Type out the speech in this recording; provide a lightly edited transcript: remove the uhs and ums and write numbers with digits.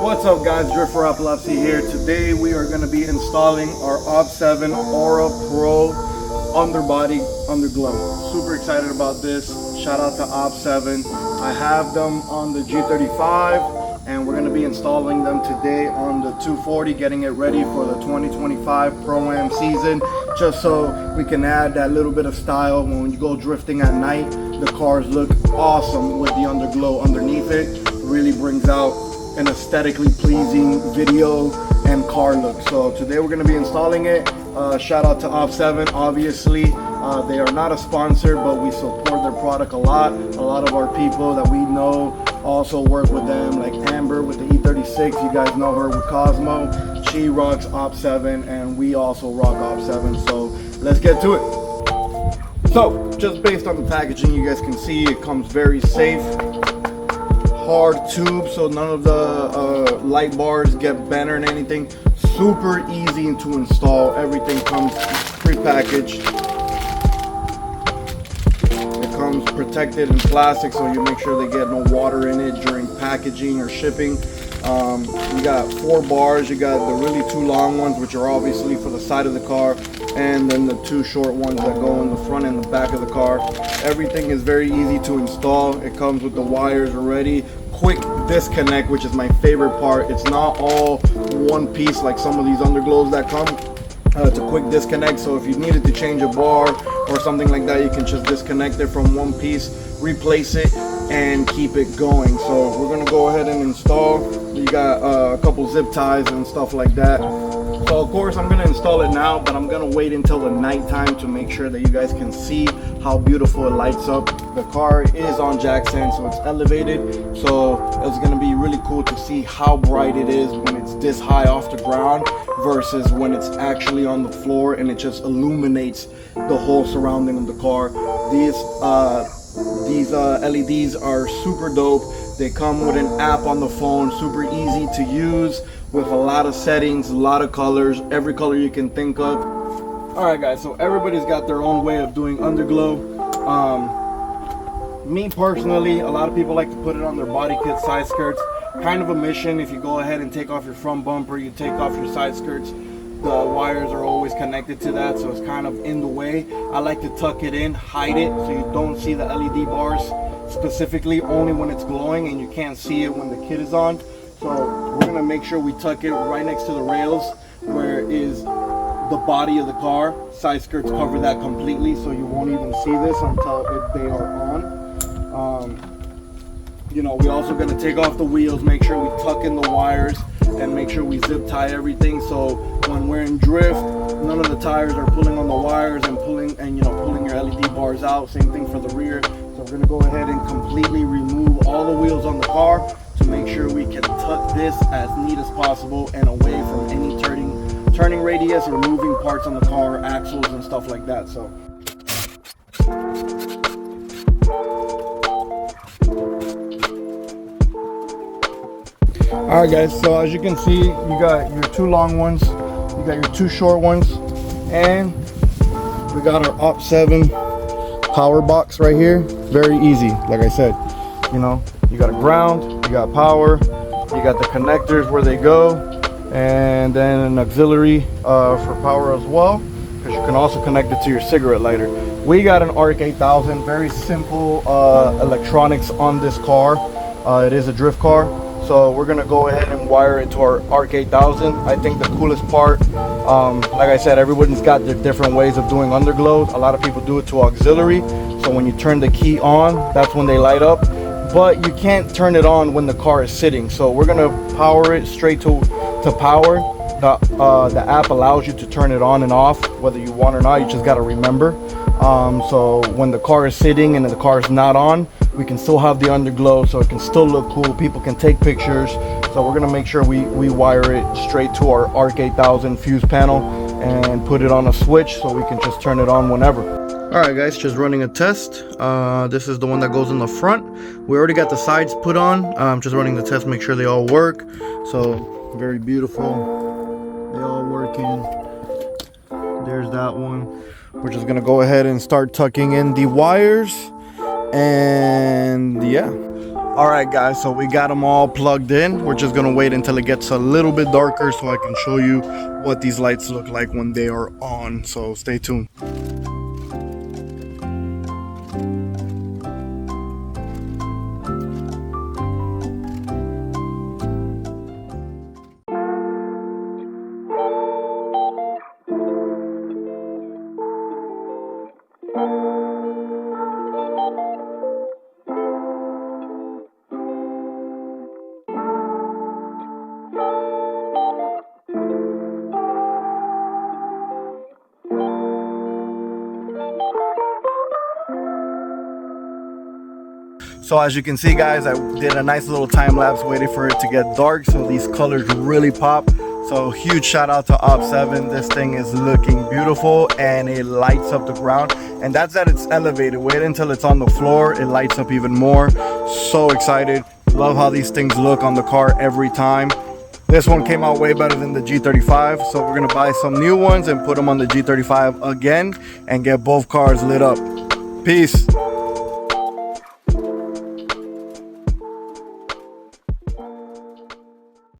What's up guys, Drift for Epilepsy here. Today we are going to be installing our Opt7 Aura Pro underbody underglow. Super excited about this. Shout out to Opt7. I have them on the G35 and we're going to be installing them today on the 240, getting it ready for the 2025 Pro-Am season, just so we can add that little bit of style. When you go drifting at night, the cars look awesome with the underglow underneath it. Really brings out an aesthetically pleasing video and car look. So today we're going to be installing it. Shout out to Opt7. Obviously they are not a sponsor, but we support their product a lot. A lot of our people that we know also work with them, like Amber with the E36. You guys know her with Cosmo. She rocks Opt7 and we also rock Opt7. So let's get to it. So just based on the packaging, you guys can see it comes very safe. Hard tube, so none of the light bars get bent or anything. Super easy to install. Everything comes pre-packaged. It comes protected in plastic, so you make sure they get no water in it during packaging or shipping. You got 4 bars. You got the really 2 long ones, which are obviously for the side of the car, and then the 2 short ones that go in the front and the back of the car. Everything is very easy to install. It comes with the wires already. Quick disconnect, which is my favorite part. It's not all one piece like some of these underglows that come. It's a quick disconnect, so if you needed to change a bar or something like that, you can just disconnect it from one piece, replace it, and keep it going. So we're gonna go ahead and install. You got a couple zip ties and stuff like that. So of course I'm gonna install it now, but I'm gonna wait until the nighttime to make sure that you guys can see how beautiful it lights up. The car is on jack stand, so it's elevated, so it's gonna be really cool to see how bright it is when it's this high off the ground versus when it's actually on the floor and it just illuminates the whole surrounding of the car. These LEDs are super dope. They come with an app on the phone, super easy to use, with a lot of settings, a lot of colors, every color you can think of. Alright guys, so everybody's got their own way of doing underglow. Me personally, a lot of people like to put it on their body kit side skirts. Kind of a mission. If you go ahead and take off your front bumper, you take off your side skirts, the wires are always connected to that, so it's kind of in the way. I like to tuck it in, hide it, so you don't see the LED bars specifically, only when it's glowing, and you can't see it when the kit is on. So we're gonna make sure we tuck it right next to the rails where is the body of the car. Side skirts cover that completely, so you won't even see this until they are on. You know, we also gonna take off the wheels, make sure we tuck in the wires, and make sure we zip tie everything, so when we're in drift, none of the tires are pulling on the wires and pulling your LED bars out. Same thing for the rear. So we're gonna go ahead and completely remove all the wheels on the car to make sure we can tuck this as neat as possible and away from any turning radius or moving parts on the car, axles and stuff like that. So alright guys, so as you can see, you got your 2 long ones, you got your 2 short ones, and we got our Opt7 power box right here. Very easy, like I said, you know, you got a ground, you got power, you got the connectors where they go, and then an auxiliary for power as well, because you can also connect it to your cigarette lighter. We got an ARC 8000, very simple electronics on this car. It is a drift car, so we're gonna go ahead and wire it to our ARC 8000. I think the coolest part, like I said, everybody's got their different ways of doing underglows. A lot of people do it to auxiliary, so when you turn the key on, that's when they light up, but you can't turn it on when the car is sitting. So we're gonna power it straight to power. The app allows you to turn it on and off whether you want or not. You just got to remember. So when the car is sitting and the car is not on, we can still have the underglow, so it can still look cool. People can take pictures. So we're gonna make sure we wire it straight to our ARC 8000 fuse panel and put it on a switch so we can just turn it on whenever. Alright guys, just running a test. This is the one that goes in the front. We already got the sides put on. Just running the test, make sure they all work. So very beautiful, they all working. There's that one. We're just gonna go ahead and start tucking in the wires, and yeah. All right, guys, so we got them all plugged in. We're just gonna wait until it gets a little bit darker so I can show you what these lights look like when they are on. So stay tuned. So as you can see, guys, I did a nice little time lapse waiting for it to get dark so these colors really pop. So huge shout out to Opt7. This thing is looking beautiful and it lights up the ground, and that's that it's elevated. Wait until it's on the floor, it lights up even more. So excited. Love how these things look on the car every time. This one came out way better than the G35, so we're gonna buy some new ones and put them on the G35 again and get both cars lit up. Peace.